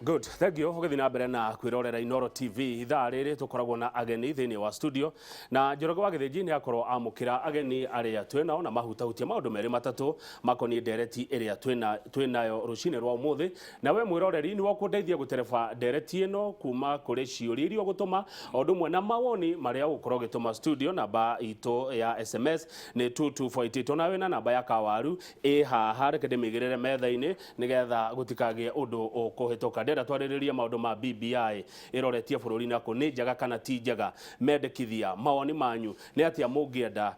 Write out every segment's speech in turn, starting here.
Good, thank you. Ugithi na mbere na kwirorera Inoro TV ithaa riri tukoragwo na ageni thiini wa studio na Njoroge wa Githĩnji ni akorwo amukira ageni aria twinao na mahutahutia maundu meri matatu makoni ndereti iria twinayo rucini rwa umuthi na we mwiroreri ni wokundeithia gutereba ndereti ino kuma kuri ciuria iria gutuma odumwe na mawoni maria ukorwo gituma studio namba ito ya SMS ni 2248 na we na namba ya kawaru haha reke ndimigirire metha-ini nigetha gutikagie undu ukuhituka ndenda twaririria maundu ma BBI iroretie bururi nako ni njega kana ti njega mendekithia mawoni manyu ni atia mungienda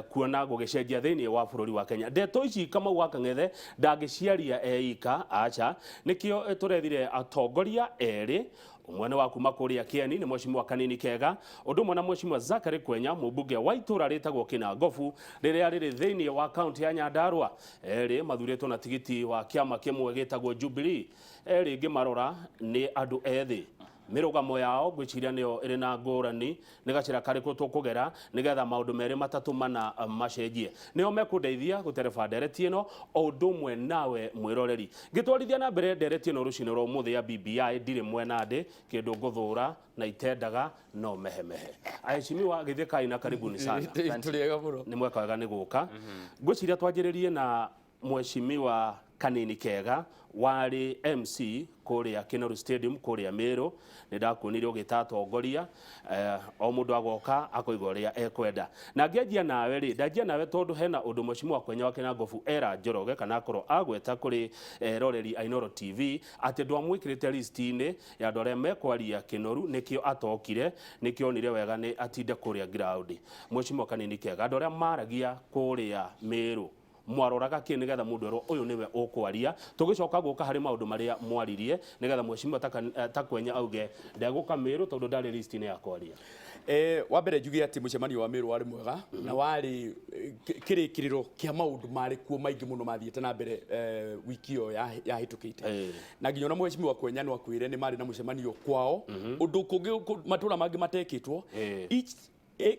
kuona gugicenjia thiini wa bururi wa Kenya ndeto ici kama waka ngethe ndangiciaria eika acha nikio turethire atongoria eri umwene wa kuma kuria Kieni ni mheshimiwa Kanini Kega udumwe na mheshimiwa Zakari Kwenya mubunge wa itura ritagwo Kinagofu riria riri thiini wa county ya Nyandarua eri mathuritwo na tigiti wa kiama kimwe gitagwo Jubilee eri ngimarora ni andu ethi mirugamo yao gwiciria niyo iri na ngurani nigacira kariku tukugera nigetha maundu meri matatu mana macenjie niyo mekundeithia gutereba ndereti ino odumwe nawe mwiroreri ngitwarithia na mbere ndereti ino rucini rwa umuthi ya BBI ndiri mwena ndi kindu nguthura na itendaga no mehemehe aheshimiwa githikai na karibuni sana ni mweka wega ni guka gwiciria twanjiririe na mheshimiwa Kanini Kega wari MC kuria Kinoru Stadium kuria Meru nindakunire ugitatongoria o mundu agoka akoigoria ekwenda na ngianjia nawe ri ndanjia nawe tondu hena undu mheshimiwa Kwenya wa Kinagofu era Njoroge kana akorwo agweta kuri roreri iNooro TV ati ndwamwikirite list-ini ya andu aria mekwaria Kinoru nikio atokire nikio onire wega ni atinde kuria ground mheshimiwa Kanini Kega andu aria maragia kuria Meru mwaroraga ki nigetha mundu ero uyu niwe ukwaria tugicoka guka hari maundu maria mwaririe nigetha mheshimiwa Takwenya auge ndaguka Meru tondu ndari list-ini ya kwaria wa mbere njugi ati mucemanio wa Meru wari mwega na wari kirikiriro kia maundu mari kuo maingi muno mathiete na mbere wiki yo ya hitukite na nginya na mheshimiwa Kwenya no akwire ni mari na mucemanio kwao undu kungi matura mangi matekitwo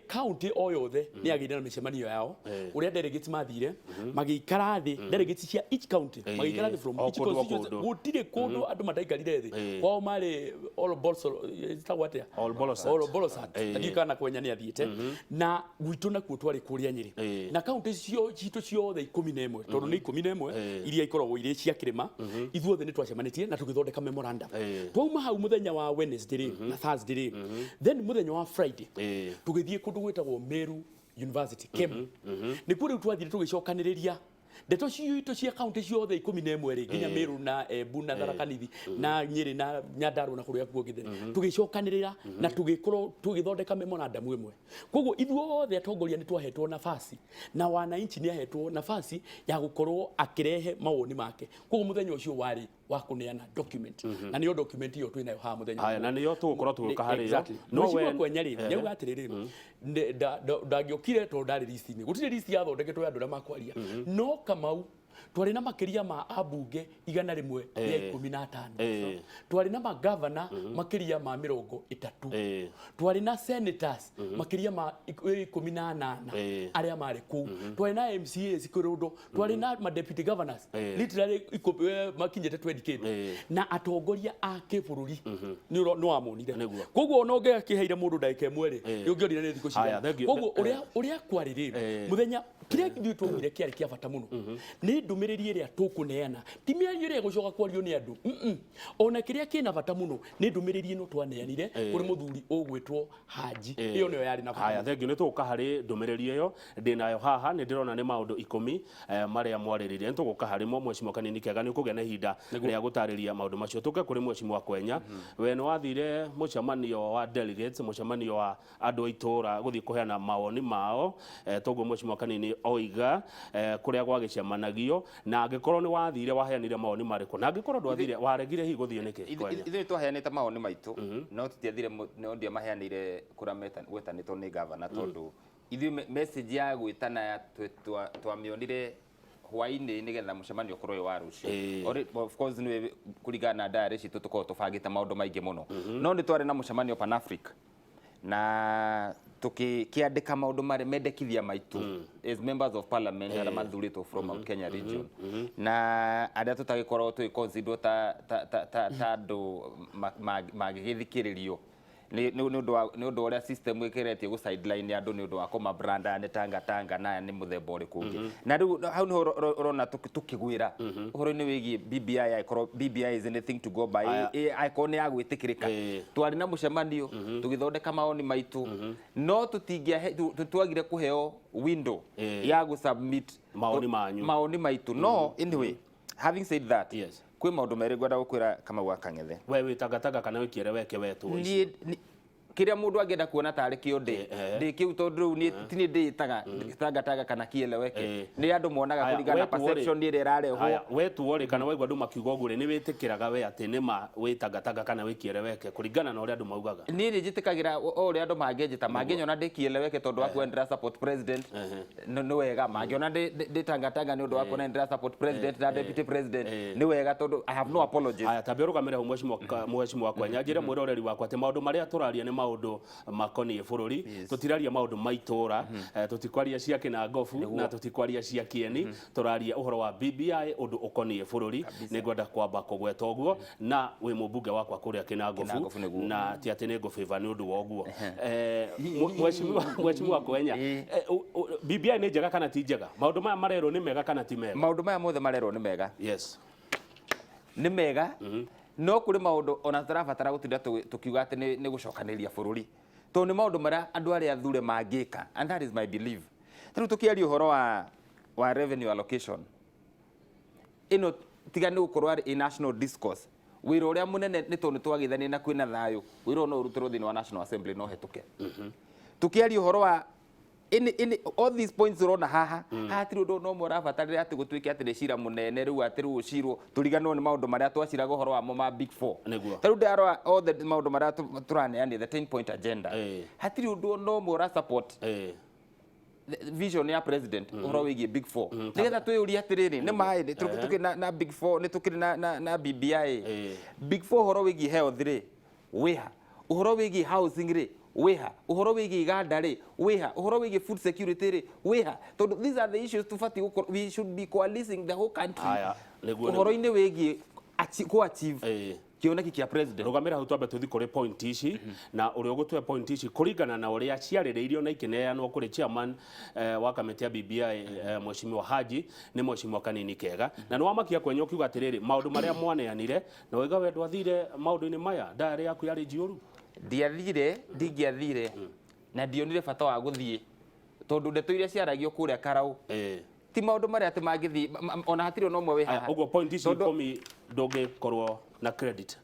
county o yothe ni agire na micemanio yao uria delegates mathire magikara thi delegates cia each county magikara thi from each constituency gutire kundu andu mataikarire thi kwao mari all bolosat ndikana Kwenya ni athiete na gwitu na kuo twari kuria Nyeri na county cio citu ciothe 11 tondu ni 11 iria ikoragwo ire cia kirima ithuothe ni twacemanitie na tugithondeka memorandum twauma hau muthenya wa Wednesday na Thursday then muthenya wa Friday thie kundu gwitagwo Meru University Kem ni kuri twathire tugicokaniriria ndeto ciito cia county ciothe 11 ri nginya Meru na Embu na Tharaka Nithi na Nyeri na Nyandarua na kuria kuo githere tugicokanirira na tugikorwo tugithondeka memorandum imwe koguo ithuothe atongoria ni twahetwo nafasi na wananchi ni ahetwo nafasi ya gukorwo akirehe mawoni make koguo muthenya ucio wari wa kuneana document na niyo document iyo twinayo ha muthenya haya na niyo tugukorwo tuguka hari no we Kwenya ri nyauga atiriri ndagiokire to ndari list-ini gutire list ya thondeketwo andu aria makwaria no Kamau twari na makiria ma abunge 115 twari na magavana makiria ma 30 twari na senators makiria ma 18 aria mari ku twari na MCAs kurundo twari na ma deputy governors literally makinyete 20k na atongoria a kibururi no amonire koguo no nge akiheire mundu ndaike mwere yongirire ni thiko cia koguo uria kwaririre muthenya kiria githitwire kiari kia bata muno ni ndumiriri iria tukuneana ti miario iria gucoka kwario ni andu ona kiria kina bata muno ni ndumiriri ino twaneanire kuri muthuri ugwitwo Haji iyo niyo yari na bata haya thengi ni tuka hari ndumiriri iyo ndinayo haha ni ndirona ni maundu 10 maria mwariririe nituguka hari mo mheshimiwa Kanini Kega ni kugena hinda ria gutariria maundu macio tuke kuri mheshimiwa Kwenya we no wathire mucemanio wa delegates mucemanio wa andu itura guthii kuheana mawoni mao toguo mheshimiwa Kanini oiga kuria gwagicemanagio na angikorwo ni wathire waheanire mawoni mariko na angikorwo ndwathire waregire hi guthie niki ithuĩ twaheanĩte mawoni maitũ no tutiathire no ndia maheanire kurameta gwetanĩtwo ni governor tondu ithuĩ message ya gwĩtana twamĩonire hwainĩ nigetha mucemanio ukorwo wa rucio of course ni kuringana na diary citũ tukorwo tubangĩte maũndũ maingĩ mũno no ni twari na mucemanio Pan Africa na tukiandika maundu mari mendekithia maitu as members of parliament ara mathurito from Mount Kenya region na aria tutagikorwo twi consider ta andu magigithikiririo ni undu uria system ikiretie gu sideline andu ni undu wa kuma branda ni tanga na ni muthemba uri kungi na riu hau ni urona tukigwira uhoro ni wigi BBI is anything to go by icon ya gwitikirika twari na mucemanio tugithondeka maoni maitu no tutingia tutwagire kuheo window ya gu submit maoni maitu no anyway having said that yes kwi maundu meri ngwenda gukwira kama gwa Kang'ethe we witagataga kana wikiere weke wetu ni kiria mundu angenda kuona tari kiundi ndi kiu tondu ni tini nditaga tangataga kana kieleweke ni andu monaga kuringana perception ni irarehwo wetu ori kana waigwa andu makiuga uguo ni witikiraga we ati ni ma witagataga kana wikieleweke kuringana na uria andu maugaga ni njitikagira uria andu mangenjita mangenyona ndikieleweke tondu wa kuendera support president ni wega mangeona nditangataga ni undu wa kuendera support president na deputy president ni wega tondu I have no apologies aya tabirugamira mheshimiwa kwa njira mwiroreri wakwa ati maundu maria turaria ni maundu makoni bururi tutiraria maundu maitura tutikwaria cia kina ngofu na tutikwaria cia kieni turaria uhoro wa BBI undu ukoni bururi ni ngwenda kwamba kugweta uguo na wi mubunge wakwa kuria kina ngofu na ti ati ni ngufeva ni undu wa uguo mheshimiwa Kwenya BBI ni njega kana ti njega maundu maya marero ni mega kana ti mega maundu maya mothe marero ni mega yes ni mega no kuri maundu ona tarabatara gutinda tukiuga ati ni gucokaniria bururi to ni maundu maria andu aria athure mangika and that is my belief tru tukiaria uhoro wa revenue allocation ino tiga ni gukorwo i national discourse wiro uria munene ni to ni twagithania na kwina thayo wiro no urutiro thini wa National Assembly no hetuke tukiaria uhoro wa in all these points urona haha hatiri undu no morabatarira ati gutwike ati cira munene riu ati riu ciro turiganwo ni maundu maria twaciraga uhoro wa ma big 4 taru ndaro all the maundu maria turane the 10 point agenda hatiri undu no mora support vision ya president uhoro wigi big 4 nigetha twiyuria atiriri ni mai tuki na big 4 ni tukiri na BBI big 4 uhoro wigi health ri wiha uhoro wigi housing ri wiha uhoro wigi iganda ri wiha uhoro wigi food security ri wiha so these are the issues we should be coalescing the whole country uhoro ine wigi achieve kioneki kia president rugamira hutwambe tuthi kuri point ici na uri ugutwe point ici kuringana na uria ciaririirio na ikineanwo kuri chairman wa kamiti ya BBI mheshimiwa Haji ni mheshimiwa Kanini Kega na no amakia Kwenya ukiuga atiriri maundu maria mwaneanire na wiga we ndwathire maundu-ini maya ndari yaku yari jiuru ndiathire ndingiathire na ndionire bata wa guthie tondu ndeto iria ciaragio kuria Karau ti maundu maria ati mangithi ona hatiri no mwe we haha ugo point ici komi ndoge korwo na credit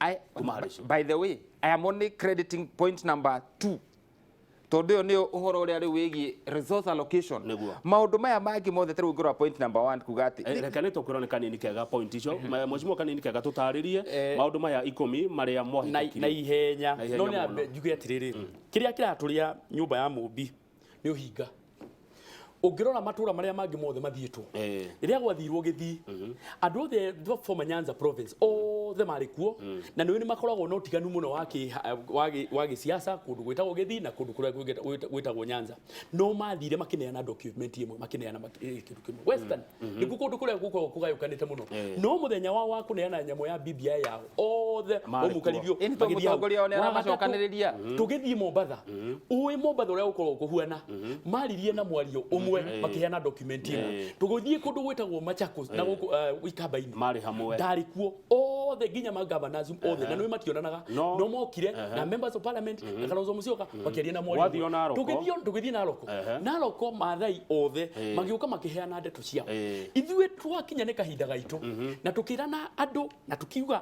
by the way I am only crediting point number 2 tondu yo ni uhoro uria ri wigi resource allocation maundu maya mangi mothe tari ngorwa point number 1 kugati reka ni tukwirone Kanini Kega point icio mheshimiwa Kanini Kega tutaririe maundu maya 10 maria mohiki na ihenya no ni njuge atiriri kiria kiraturia nyumba ya mumbi ni uhinga ungirora matura maria mangi mothe mathietwo iria gwathirwo githi andu othe former Nyanza province othe marikuo na ni makoragwo no tiganu muno wa gisiasa kundu gwitagwo githi na kundu kuria gwitagwo Nyanza no mathire makineana document imwe makineana kindu kimwe western ni kundu kuria gukorwo kugayukanite muno no muthenya wa kuneana nyamo ya BBI yao othe omukaribio mutongoria one aracokaniriria tugithie Mombatha uwe Mombatha uria gukorwo kuhuana maririe na mwario makiheana document imwe tuguthie kundu gwitagwo Machakos na Ikamba-ini mari hamwe ndari kuo othe nginya magavana othe na no mationanaga no mokire na members of parliament na Kalonzo Musyoka makiaria na mwario tugithie na roko mathai othe magiuka makiheana ndeto ciao ithue twakinya ne kahinda gaitu na tukirana andu na tukiuga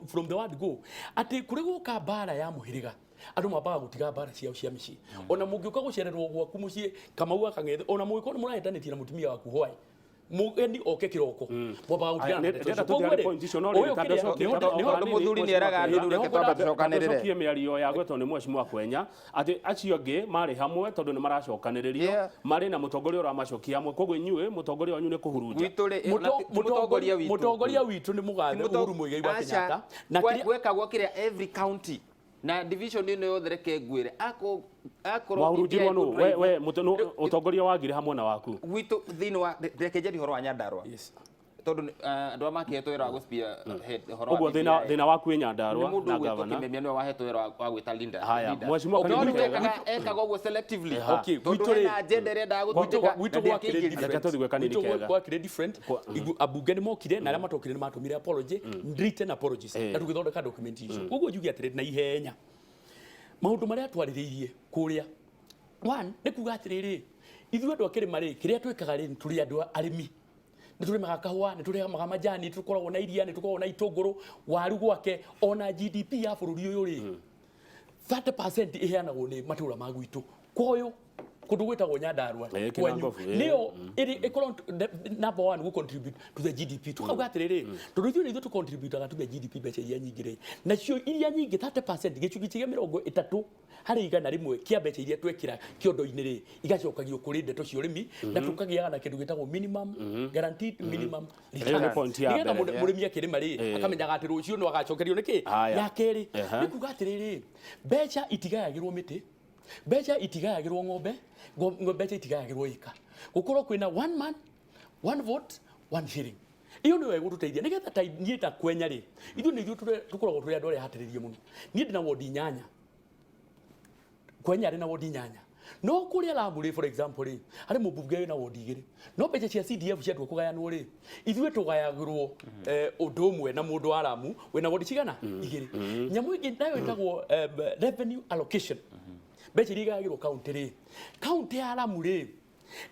from the word go ati kuri guka bara ya muhiriga andu mabaga gutiga bara ciao cia mici ona mungiuka gucererwo gwaku mucie Kamau Kang'ethe ona muiko murahetanitie na mutumia waku hwai mugeni oke kiroko mwabaga gutiga muthuri ni eraga andu reke twamba tucokanirire kie miario ya gwetwo ni mheshimiwa Kwenya ati acio ngi mari hamwe tondu ni maracokaniririo mari na mutongoria ura macokia hamwe koguo inyue mutongoria wanyu ni kuhuruja mutongoria witu ni mugathe Uhuru Muigai wa Kenyatta na gwekagwo kiria every county na division ino yothe reke ngwire akorwo wahurunjirwo no we mutono utongoria wagire hamwe na waku gwitu thini wa reke njeri horo wa Nyandarua tondu andu amakihetwo wira wa guspia horo wa thina waku Nyandarua na governor kimemia no wahetwo wira wa gwita leader haya mheshimiwa ekaga uguo selectively okay gwitu ri na agenda ria ndagutuka gwitu gwa kire different abunge ni mokire na aria matokire ni matumire apology written apologies na tugithondeka documentation uguo jugi atire na ihenya maundu maria twaririirie kuria one ni kuga atiriri ithuĩ andũ akĩrĩ marĩ kĩrĩa twĩkaga rĩ tũrĩ andũ arĩmi nĩ tũrĩmaga kahũa nĩ tũrĩmaga majani nĩ tũkoragwo na iria nĩ tũkoragwo na itũngũrũ waru gwake ona GDP ya bũrũri ũyũ rĩ 30% ĩheanagwo nĩ matũũra ma gwitũ koyo kundu gwetagwo Nyandarua kwenyu nio ikorwo number 1 go contribute to the GDP tukauga atiriri tondu ithuĩ nĩ contribute to the GDP mbeca iria nyingĩ rĩ nacio iria nyingĩ 30% gĩcunjĩ kĩa 30 harĩ igana rĩmwe kĩa mbeca iria twekĩra kĩondo-inĩ rĩ igacokagio kũrĩ ndeto cia ũrĩmi na tukagĩaga na kĩndũ gĩtagwo minimum guaranteed minimum return mũrĩmi akĩrĩma rĩ akamenyaga atĩ rũciũ no agacokerio nĩkĩ ya kerĩ nĩ kuga atiriri mbeca itigayagĩrwo mĩtĩ mbeca itigayagĩrwo ng'ombe mbeca itigayagĩrwo ika gũkorwo kwĩna one man one vote one shilling iyo nĩ wega gũtũteithia nĩgetha ta niĩ ta kwenya rĩ ithuĩ nĩ ithuĩ tũkoragwo tũrĩ andũ arĩa hatĩrĩrie mũno niĩ ndĩna wodi 8 kwenya arĩ na wodi 8 no kũrĩa Lamu rĩ for example rĩ harĩ mũmbunge wĩna wodi 2 no mbeca cia CDF ciatua kũgayanwo rĩ ithuĩ tũgayagĩrwo ũndũ ũmwe na mũndũ wa Lamu wĩna wodi cigana 2 nyamũ ingĩ nayo ĩtagwo revenue allocation mbeca iria igayagĩrwo kaunti rĩ kaunti ya Lamu rĩ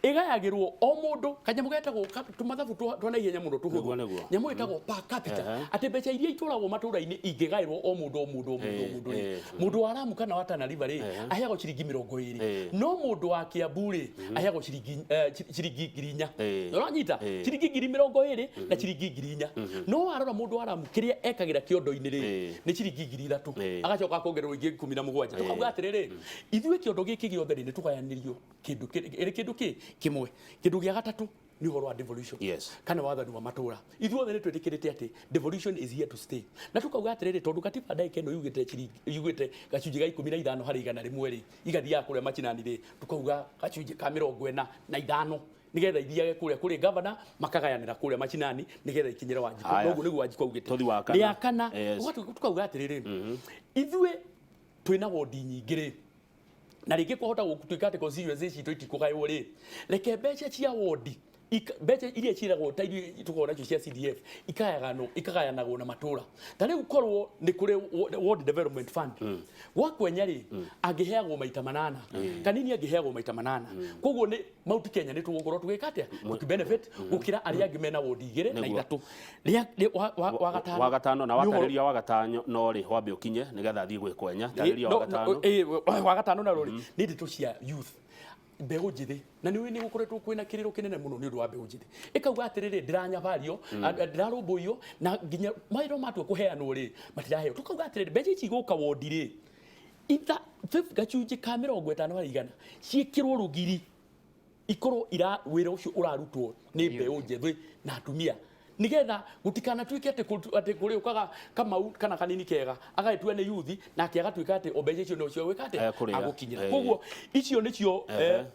igayagĩrwo o mũndũ kanyamũ getagwo tũmathabu twana ihenya mũno tũhũthũ nyamũ ĩtagwo per capita atĩ mbeca iria itũragwo matũũra-inĩ ingĩgaĩrwo o mũndũ rĩ mũndũ wa Lamu kana wa Tana River rĩ aheagwo ciringi 20 no mũndũ wa Kiambu rĩ aheagwo ciringi 4,000 ũranyita ciringi 20,000 na ciringi 4,000 no warora mũndũ wa Lamu kĩrĩa ekagĩra kĩondo-inĩ rĩ nĩ ciringi 3,000 agacoka akongererwo ingĩ 17 tukauga atĩrĩrĩ ithuĩ kĩondo gĩkĩ gĩothe nĩ tũgayanĩrio kĩndũ kimwe kindu gĩa gatatũ ni uhoro wa devolution kana wathani wa matũũra ithuothe nĩ twĩtĩkĩrĩte atĩ devolution is here to stay na tukauga atĩrĩrĩ tondu katiba ndaika ĩno yugĩte gacunjĩ ga 15 harĩ igana rĩmwe rĩ igathiaga kũrĩa macinani rĩ tukauga gacunjĩ ka 45 nigetha ithiage kũrĩa governor makagayanĩra kũrĩa macinani nigetha ikinyĩre Wanjikũ noguo nĩguo Wanjikũ augĩte ya kana tukauga atĩrĩrĩ ithuĩ twĩna wodi nyingĩ rĩ na rĩngĩ kwahota gũtuĩka atĩ constituency citũ itikũgaywo rĩ reke mbeca cia wodi mbeca iria ciĩragwo ta iria tũkoragwo nacio cia CDF ikagayanagwo na matũũra ta rĩu korwo nĩ kũrĩ ward development fund gwa kwenya rĩ angĩheagwo maita 8 kanini angĩheagwo maita 8 koguo nĩ Mount Kenya nĩ tũgũkorwo tũgĩka atĩa benefit gũkĩra arĩa angĩ mena ward 2 na 3 wa gatano na watarĩria wa gatano no rĩ wambe ũkinye nĩgetha thiĩ gwĩ kwenya tarĩria wa gatano wa gatano na rĩ nĩ ndeto cia youth mbegu njithi na nĩ gũkoretwo kwĩna kĩrĩro kĩnene mũno nĩ ũndũ wa mbegu njithi ikauga atĩrĩrĩ ndiranyabario ndirarũmbũiyo na nginya mairo matua kũheanwo rĩ matiraheo tukauga atĩrĩrĩ mbeca ici igũka wodi rĩ itha gacunjĩ ka 50 harĩ igana ciĩkĩrwo rũgiri ikorwo wĩra ũcio ũrarutwo nĩ mbeũ njĩthĩ na atumia nigetha gutikanatuĩke atĩ kũrĩ ũkaga Kamau kana kanini kega agaitua nĩ yuthi na akĩagatuĩka atĩ obeje icio no cio wĩka atĩ agũkinyira koguo icio nĩcio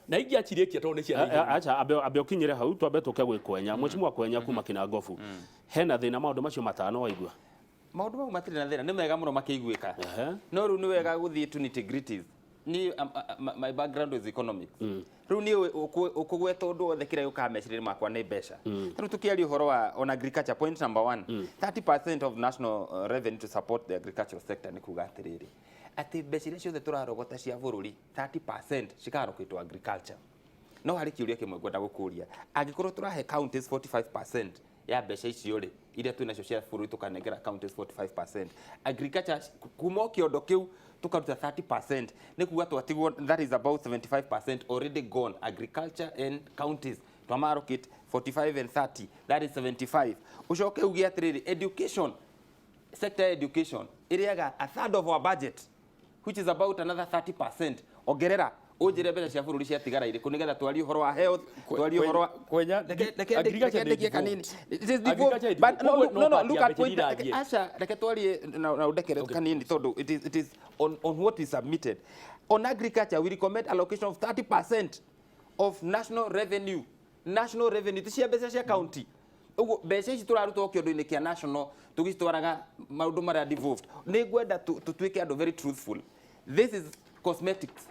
na ingĩ achirĩkia tondũ nĩ cia acha abe ũkinyire hau twambe tũke gwĩ kwenya mheshimiwa kwenya kuma Kinangofu hena thĩna maũndũ macio matano waigua maũndũ mau matirĩ na thĩna nĩ mega mũno makĩiguĩka no rĩu nĩ wega gũthiĩ to nitty-gritties ni my background is economics rĩu niĩ ũkũgweta ũndũ wothe kĩrĩa gĩũkaga meciria makwa nĩ mbeca rĩu tũkĩaria ũhoro wa on agriculture point number 1 30% of national revenue to support the agricultural sector nĩ kuga atĩrĩrĩ atĩ mbeca iria ciothe tũrarogota cia bũrũri 30% cikarokĩtwo agriculture no harĩ kĩũria kĩmwe ngwenda gũkũria angĩkorwo tũrahe counties 45% ya mbeca icio rĩ iria twĩnacio cia bũrũri tũkanengera counties 45% agriculture kuma kĩondo kĩu tukaruta 30% nĩ kuga twatigwo that is about 75% already gone agriculture and counties twamarokit 45 and 30 that is 75 ucoke ugie atĩrĩrĩ education sector education iriaga a third of our budget which is about another 30% ongerera unjire mbeca cia bururi cia tigara ire kunigetha twari uhoro wa health twari uhoro wa kwenya reke kanini it is devolved but no look at point asha reke twari na udekere kanini tondu it is on what is submitted on agriculture. We recommend allocation of 30% of national revenue tia mbeca cia county ugo mbeca ici turaruta kiondu-ini kia national tugicitwaraga maundu maria devolved ni gwenda tutuike andu very truthful. This is cosmetics.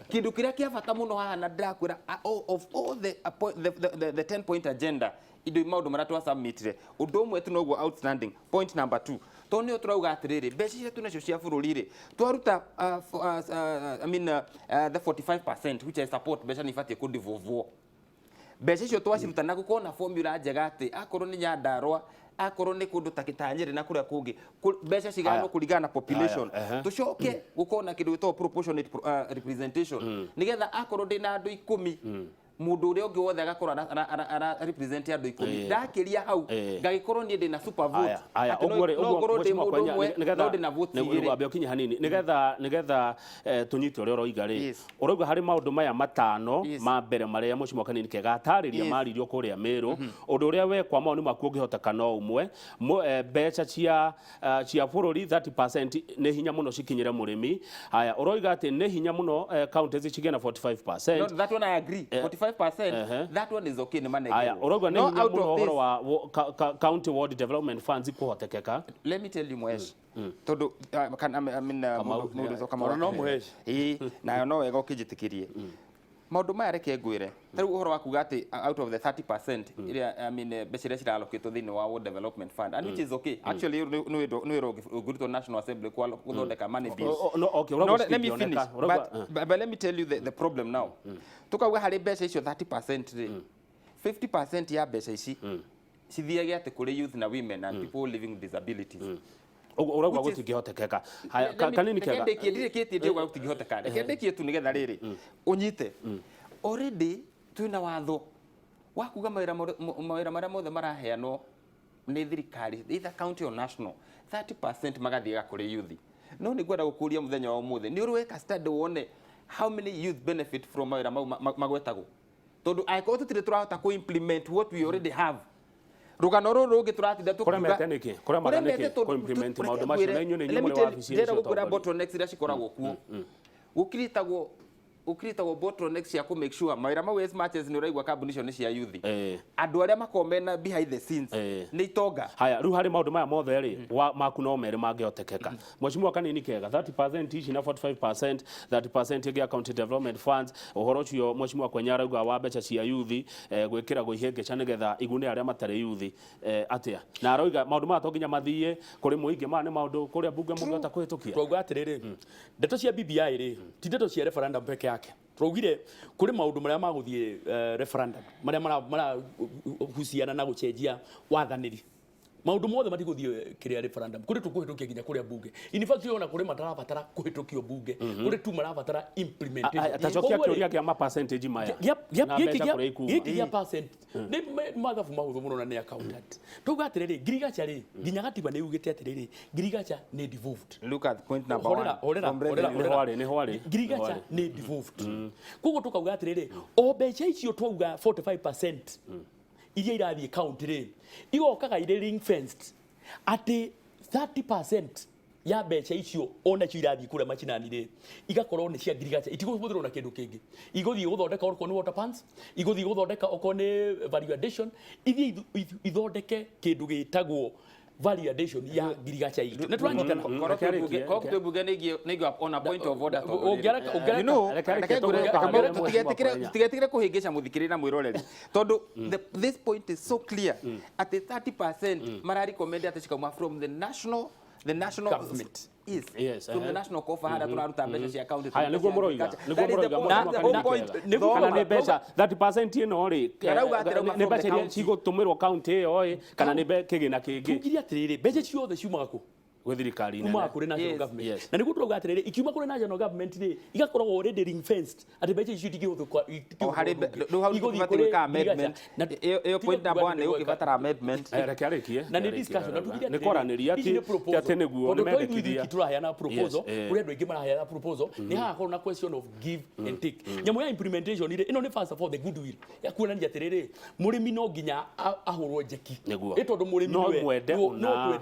Kindu kiria kia bata muno haha na ndakwira of all the 10 point agenda indo maundu maria twa submitire undu umwe tu noguo outstanding. Point number 2 tonio turauga atiriri mbeca iria tunacio cia bururi ri twaruta the 45% which I support mbeca ni ibatie ku devolve mbeca icio twaciruta na gukona formula njega ati akorwo ni Nyandarua akorwo ni kundu takitanyire na kuria kungi mbeca cigano kuringana na population tucoke gukona kindu gitwa proportionate representation nigetha akorwo ndina andu 10 mundu uria ungi wothe agakorwo ara represent andu 10 ndakiria hau ngagikorwo ni ndina super vote ogwo nigetha ndina vote igiri wambe ukinye hanini nigetha tunyite uria uroiga ri urauga hari maundu maya matano ma mbere maria mucimo kanini kega atariria maririo kuria Meru undu uria we kwa maoni maku ungihoteka no umwe mbeca cia bururi 30% ni hinya muno cikinyire murimi. Haya uroiga ati ni hinya muno counties cigena 45%. That one I agree 45%. That one is okay ni manege. Haya uroiga ni hinya muno uhoro wa county ward development funds kuhotekeka. Let me tell you mwesh tondu kama no mwesh na no wega ukijitikirie maundu maya reke ngwire riu uhoro wa kuga ati out of the 30% iria mbeca iria cirallocate thini wa ward development fund and which is okay actually no wero gurito national assembly kwa guthondeka money bills. Let me finish but let me tell you the problem now tukauga hari mbeca icio 30% ri 50% ya mbeca ici cithiage ati kuri youth na women and people living with disabilities. Urauga gutingihotekeka. Haya kanini kega ndireketie ndio gutingihoteka rekendekie tu nigetha riri unyite already twina watho wa kuga mawira maria mothe maraheanwo ni thirikari either county or national 30% magathiega kuri youth. No ni gwenda gukuria muthenya wa umuthe ni urweka study wone how many youth benefit from mawira magwetago tondu aiko tutire turahota ku implement what we already have. Rugano ruru rungi turatinda tukuga kuria mathaniki ku implement maundu macio na inyu ni nyumwe wa ofisi icio tukura bottlenecks iria cikoragwo kuo ukiritagwo bottlenecks cia ku make sure mawira mau as much as ni uraigwa kambuni icio ni cia youth andu aria makomena behind the scenes ni itonga. Haya riu hari maundu maya mothe ri maku no mere mangihotekeka mwecimu kanini kega 30% ici na 45% 30% igi county development funds uhoro ucio mwecimu kwenya arauga wa mbeca cia youth gwikira guihengeca nigetha igune aria matari youth atia na arauga maundu maya tonginya mathie kuri muingi ma ni maundu kuria bunge mungihota kuhitukia twauga atiriri ndeto cia BBI ri ti ndeto cia referendum peke yake twaugire kuri maundu maria maguthie referendum maria mara husiana na gucenjia wathaniri maundu mothe matiguthie kiria referendum kuri tukuhitukia ginya kuria bunge in fact yona kuri matarabatara kuhitukio bunge kuri tu marabatara implementation atachokia kiuria kia ma percentage maya giki ya percent ni mathabu mahuthu muno na ni accountant tuga atiriri girigacha ri ginya gatiba ni ugite atiriri girigacha ni devolved. Look at point number 1 ni hwari girigacha ni devolved kugo tukauga atiriri o mbeca icio twauga 45% iria irathie county ri igokaga ire ring fenced ati 30% ya mbeca icio ona cio irathie kure machinani ri igakorwo ni cia girigacha itigũthirwo na kindu kingi iguthie guthondeka orko ni water pumps iguthie guthondeka orko ni value addition ithondeke kindu gitagwo value addition ya girigacha itu na turanyitana kokto buge nigio on a point of order you know tigetikire kuhingisha muthikirira mwiroreri tondu this point is so clear at 30% marari recommend ati chikauma from the national government yes from the national coffers hada tunaruta mbeca cia county. Haya niguo muroiga kana ni mbeca 30% ino ri ni mbeca cigutumirwo county iyo kana ni kigina kingi tugiria atiriri mbeca ciothe ciumaga ku gwithirikari nene kuma kuri national government na niguo turoga atiriri ikiuma kuri national government ri igakorwo already ring fenced ati beche icio tingihuthuka hari ndo hau tubati gwika amendment iyo point number 1 ni ukibatara amendment reke arikie na ni discussion na tugiria ni kwaraniria ati niguo ni mendekithia turaheyana proposal kuri andu ingi maraheyana proposal ni hagakorwo na question of give and take nyamu ya implementation ire ino ni first of all the goodwill ya kuonania atiriri murimi no nginya ahurwo njeki itondu murimi no kwende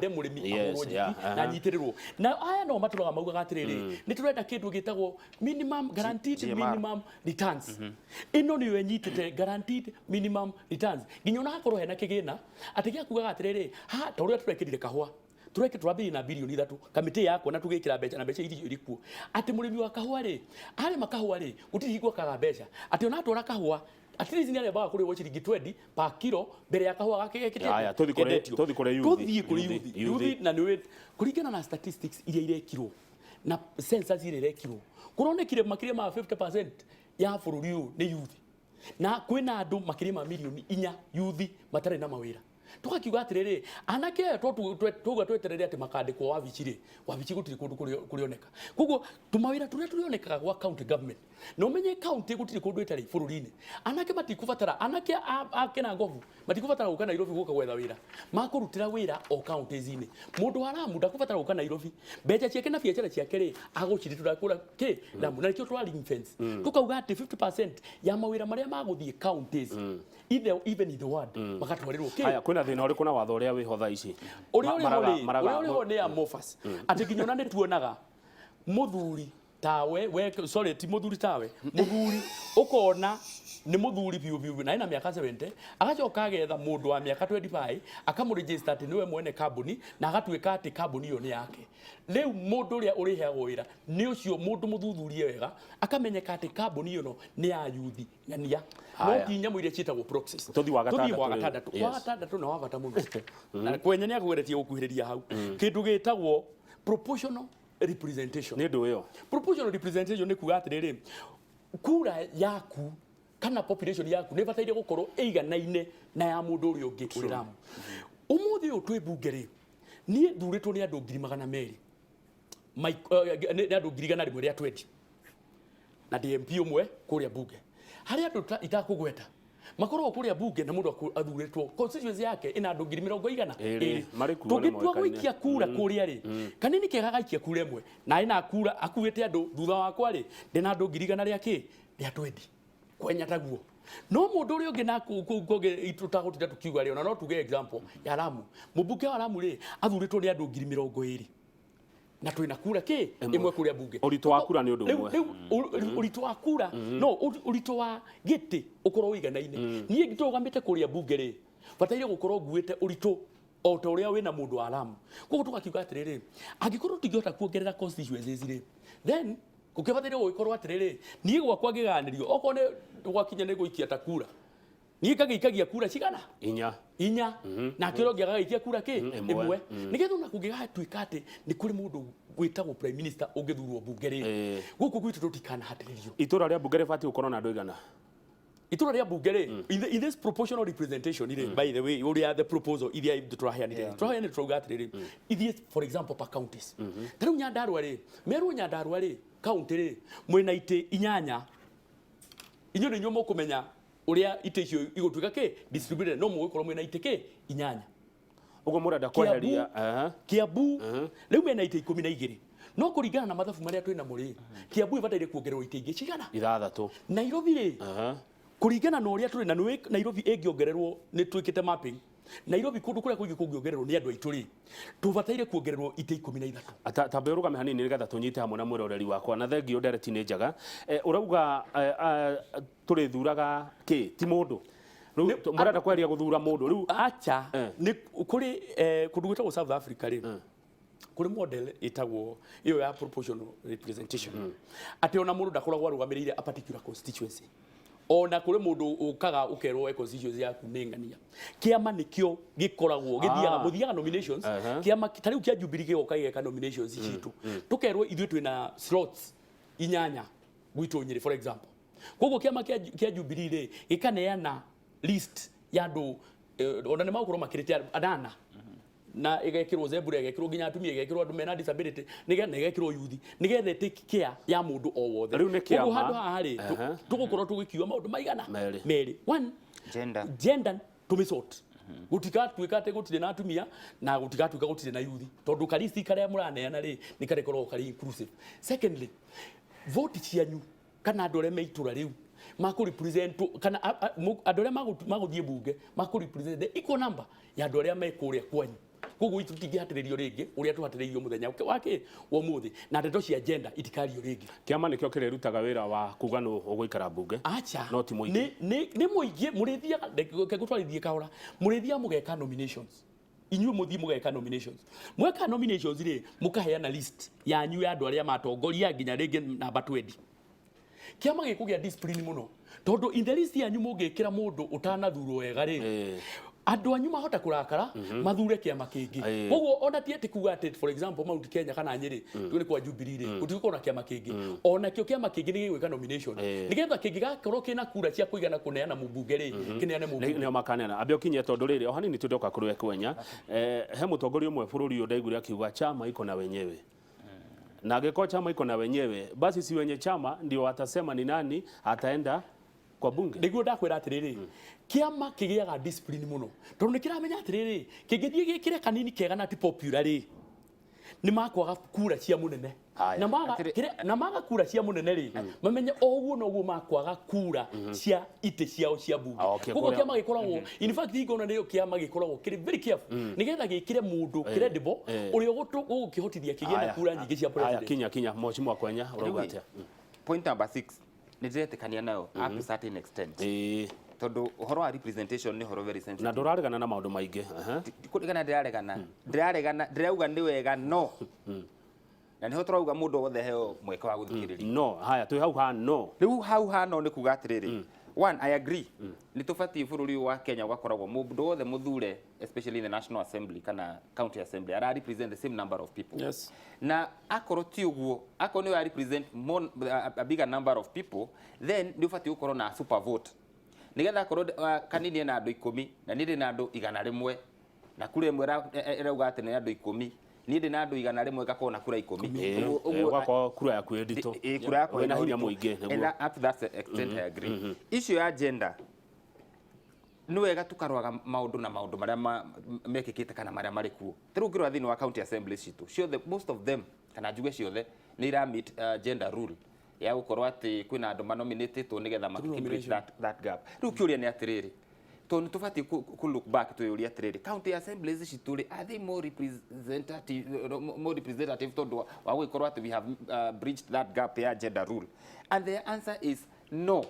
murimi ahurwo njeki na nyitirirwo na aya no maturaga maugaga atiriri ni turenda kindu gitagwo minimum guaranteed minimum returns ino niyo nyitite guaranteed minimum returns nginya na hakorwo hena kigina ati gya kugaga atiriri ha ta uria turekirire kahua tureke turabiri na bilioni 3 kamiti yako na tugikira mbeca na mbeca irio irikuo ati murimi wa kahua ri ari makahua ri utirigwa kaga mbeca ati ona atora kahua at least ni baga kuri wo ciringi 20 per kilo mbere ya kahua gake gekite aya tuthi kuri youth na niwe kuringana na statistics iria irekirwo na census iria irekirwo kuronekire makiria ma 50% ya bururi uyu ni youth na kwina andu makiria ma milioni 4 youth matare na mawira tukakiuga atiriri anake tuga tweterere ati makandikwo wabici gutiri kundu kurioneka kuguo tumawira turia turionekaga gwa county government no menye county gutiri kundu itari bururi-ini anake matikubatara anake akena ngovu matikubatara guka Nairobi guka gwetha wira makurutira wira o counties-ini mundu wa Lamu ndakubatara guka Nairobi mbeca ciake na biacara ciake ri aguciri turakura ki Lamu na kio twari ring-fence tukauga ati 50% ya mawira maria maguthie counties even in the world magatwarirwo ki kwina thina uri kuna watho uria wiho tha ici uri ni ya mofas ati nginyona ni tuonaga muthuri tawe we sorry ti muthuri tawe muthuri ukona ni muthuri biu na ina miaka 70 agacoka agetha mundu wa miaka 25 akamuregister ati niwe mwene kambuni na agatuika ati kambuni iyo ni yake leu mundu uria uriheagwo wira ni ucio mundu muthuthurie wega akamenyeka ati kambuni iyo no ni ya yuthi nyania no kinya muire ciitagwo proxies tuthi wa gatandatu na wabata muno na kwenya ni akugeretie gukuhiriria hau kindu gitagwo proportional representation ni ndu iyo proportional representation ni kuga atiriri kura yaku kana population yaku ne bataire gukorwo eiganaine na ya mundu uri ungi uri Lamu umuthi uyu twi bunge ri nie thuritwo ni andu 200,000 ni andu 100,000 ria 20 na DMP umwe kuria bunge hari andu itakugweta makorwo kuria bunge na mundu athuritwo constituency yake ina andu 100,000 tugitua gwikia kura kuria ri kanini kega gaikia kura imwe na ina kura akuite andu thutha wakwa ri ndina andu 100,000 ria ki ria 20 kwenya taguo no mundu uri ungi na kuge itutagutinda tukiuga ri ona no tuge example ya Lamu mubuke wa Lamu ri athuritwo ni andu 20,000 na twina kura ki imwe kuria bunge urito wa kura ni undu umwe urito wa kura no urito wa giti ukorwo wiganaine nie gito ugamite kuria bunge ri bataire gukorwo nguite urito o ta uria wina mundu wa Lamu koguo tugakiuga atiriri angikorwo tingihota kuongerera constituencies ri then kukibatire gukorwo atiriri nie gwakwa ngiganirio okone gwakinya ni guikia ta kura nie kagiikagia kura cigana inya na kiro giagaikia kura ki imwe nigetha na kugigatuika ati ni kuri mundu gwitagwo prime minister ungithurwo bunge ri guku gwitu tutikana hatiririo itura ria bunge ribati ukorwo na andu igana itura ria bunge ri in this proportional representation by the way uria the proposal iria turaheanire turuga atiriri ithi for example per counties tariu Nyandarua ri meru Nyandarua ri county ri mwina ite inyanya inyo ni nyomo kumenya uria ite icio igutuika ki distributed no mugikorwo mwina ite ki inyanya ugo murenda kweheria Kiambu riu mena ite 12 no kuringana na mathabu maria twina muri Kiambu ibataire kuongererwo ite ingi cigana 6 Nairobi ri kuringana na uria turi na Nairobi ingiongererwo ni twikite mapping Nairobi kundu kuria kuingi kungiongererwo ni andu aitu ri tubataire kuongererwo ite 13 tambe urugame hanini nigetha tunyite hamwe na mwiroreri wakwa na thengio ndereti ni njega urauga turi thuraga ki ti mundu murenda kweria guthura mundu riu acha ni kuri kundu gwitagwo South Africa ri kuri model itagwo iyo ya proportional representation ati ona mundu ndakoragwo arugamirire a particular constituency ona kuri mundu ukaga ukerwo constituency yaku ningania kiama nikio gikoragwo githiaga muthiaga nominations kiama tariu kia Jubilee gigokageka nominations citu tukerwo ithuĩ twina slots inyanya gwitu Nyeri for example koguo kiama kia Jubilee ri gikaneana list ya andu ona ni makorwo makirite adana na igekirwo zebura igekirwo ginya atumia igekirwo andu mena disability nigetha igekirwo youth nigetha take care ya mundu o wothe koguo handu haha ri tugukorwo tugikiwa maundu maigana meri one gender tumisort gutigatuika ati gutire na atumia na gutigatuika gutire na youth tondu karisti karia muraneana ri ni karekorwo kari inclusive. Secondly, vote cianyu kana andu aria meitura riu maku represent kana andu aria maguthie bunge maku represent the equal number ya andu aria mekuria kwanyu. Koguo itu tingihatiririo ringi uria tuhatiririo muthenya wake wa muthi na ndeto cia agenda itikario ringi. Kiama nikio kirerutaga wira wa kuga no uguikara bunge no ti muingi ni muingi murithia kegutwarithie kahora murithia mugeka nominations inyu muthie mugeka nominations mweka nominations ri mukaheana list ya nyu ya andu aria matongoria nginya ringi namba 20. Kiama gikugia discipline muno tondu in the list ya nyu mugekira mundu utanathurwo wega ri andu anyu mahota kurakara mathure kiama kingi. Koguo ona ti ati kuga ati for example Mount Kenya kana Nyeri tuli kwa Jubilee ri utigiko na kiama kingi ona kio kiama kingi ni gwika nomination nigetha kingi gakorwo kina kura cia kuigana kuneana mubunge ri kineane mubunge ni makanena ambio kinye tondu riri ohani ni tundoka kuruwe kwenya he mutongoria umwe bururi yo ndaigure akiuga chama iko na wenyewe na geko chama iko na wenyewe basi si wenye chama ndio watasema ni nani ataenda kwa bunge. Niguo ndakwira atiriri kiama kigiaga discipline muno tondu nikiramenya atiriri kingithie gikire kanini kega na ti popular ri ni makwaga kura cia munene na maga kura cia munene ri mamenye oguo no guo makwaga kura cia ite ciao cia bunge. Koguo kiama gikoragwo in fact igona ndio kiama gikoragwo kiri very careful nigetha gikire mundu credible uria gukihotithia kigia na kura nyingi cia president. Kinya mochimo kwenya urauga atia. Point number 6 nidiretekania nayo up to certain extent tondu uhoro wa representation ni horo very sensitive na nduraregana na maundu maingi kurigana ndirauga ni wega no na niho turauga mundu wothe heo mweke wa guthikiriria no haya tu hau ha no riu hau ha no ni kuga atiriri one I agree ni tufati bururi wa Kenya gwakoragwo mundu wothe muthure especially in the National Assembly kana County Assembly ara represent the same number of people. Yes. Na akoro ti uguo akoro ni represent more, a bigger number of people then ni ufati ukoro na super vote nigetha akoro kanini na andu 10 na nindi na andu 100 na kure mwe rauga ati ni andu 10 nindi na andu 100 gakona na kura 10 ugako kura yaku edito kura yaku wena hinya muingi neguo up to that extent I agree. Issue ya agenda no wega tukarwaga maundu na maundu maria mekikite kana maria mari kuo tiru ngirwa thini wa county assembly citu the most of them kana njuge ciothe ni ira meet gender rule ya gukorwa ati kwina andu manominated to nigetha makibridge that gap. Riu kiuria ni atiriri to ni tufati ku look back to yuria atiriri county assemblies citu are they more representative to wa gukorwa ati we have bridged that gap ya gender rule, and the answer is no.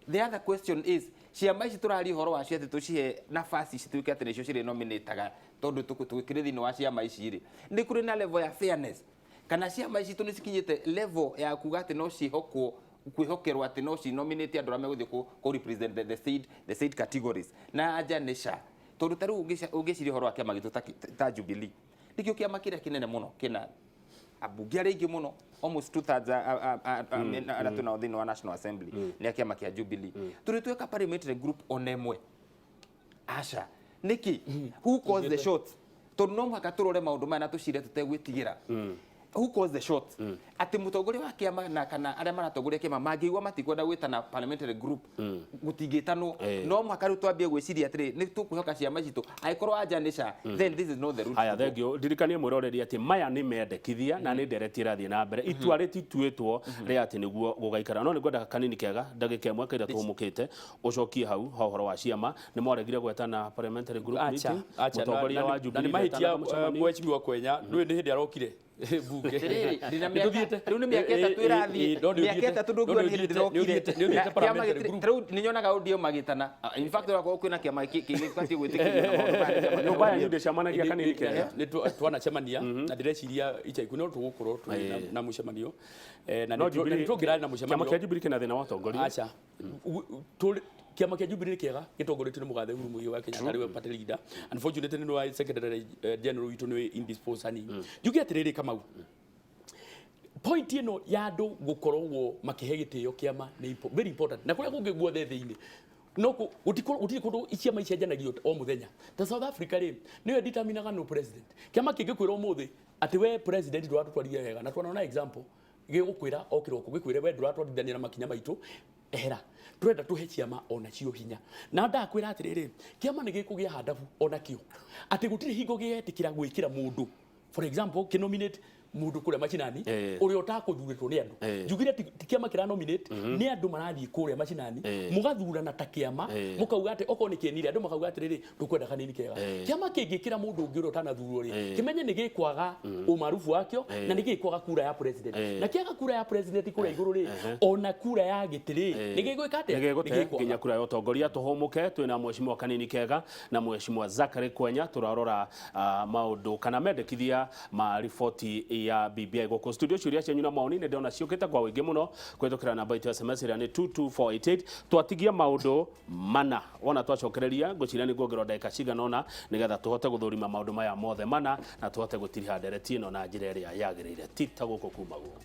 The other question is ciama ici turari horo wa cia tucihe nafasi cituike ati nicio ciri nominataga tondu tukire thini wa ciama ici ri ni kuri na level ya fairness kana ciama ici tunicikinyite level ya kuga ati no cihokwo kwihokerwa ati no ci nominate andu ameguthie ku represent the said categories na ajanisha tondu taru ungiciri horo wa kiama gitu ta Jubilee nikio kiama kiria kinene muno kina abunge aringi muno almost 2/3 aratu na thini wa National Assembly ni kiama kia Jubilee turitweka parliamentary group onemwe asha niki who calls the shots tondu no mwaka turore maundu maya na tucire tutegwitigira who calls the shots ati mutongoria wa kiama na kana aria maratongoria kiama mangiigwa matikwenda gwitana parliamentary group gutingitano no mwaka ru twambie gwiciria atiri ni tukwihoka ciama citu aikorwo ajanisha then this is not the route. Haya thengio ndirikanie mwiroreri ati maya ni mendekithia na ni ndereti irathie na mbere itua ritituitwo ri ati niguo gugaikara no nigwenda kanini kega ndagika imwe kaira tumukite ucokie hau horo wa ciama ni mwaregire gwetana parliamentary group meeting mutongoria wa Jubilee na mahitia mheshimiwa Kwenya ndui ni hindi arokire bunge riu ni miaka 3 irathie miaka 3 ndungu ni ndirokire ni nyonaga audio magitana in fact wakwa kwina kiama kigikati gwitikiria no baya yude shamanagia kanini kega ni twanacemania na ndireciria ica ikuno tugukorwo na mucemanio na ni tugira na mucemanio kiama kia Jubilee kina thina wa tongoria acha kiama kia Jubilee kiega gitongoretio ni mugathe Uhuru Muigai wa Kenya tariwe party leader unfortunately no secretary general witu ni indisposed jugi atiriri Kamau point ino ya andu gukorwo makihe gitio kiama ni very important na kuria kungi guothe thiini no gutiri kundu ikiama icenjanagio o muthenya ta South Africa ri niyo determinaga no president kiama kingikwira umuthi ati we president ndwatutwarithia wega na twana example gigukwira okiroko gikwire we ndwatwarithania na makinya maitu ehera turenda tuhe ciama ona cio hinya na ndakwira atiriri kiama ni gikugia handabu ona kio ati gutiri hingo gietikira gwikira mundu for example kinominate mundu kuria machinani uria utakuthuritwo ni andu njugire tikiama kira nominate ni andu marathii kuria machinani mugathurana ta kiama mukauga ati oko ni kienire andu makauga atiriri tukwenda kanini kega kiama kingikira mundu ungi uria utanathurwo ri kimenye ni gikwaga umarufu wakio na ni gikwaga kura ya president na kiaga kura ya president kuria iguru ri ona kura ya gitiri ni gigwika ati ni gigute nginya kura ya utongoria tuhumuke twina mheshimiwa kanini kega na mheshimiwa Zakari Kwenya turarora maundu kana mendekithia ma ripoti ya BBI goko studio ciuria cenyu na maoni ne ndona ciukite kwa wingi muno kwithukira namba itu SMS ira ni 22488 twatigia maundu mana wona twacokereria ngucira ni ngongero ndagika cigana ona nigetha tuhote guthurima maundu maya mothe mana na tuhote gutiriha ndereti ino na njira iria yagirire tita guko kumaguo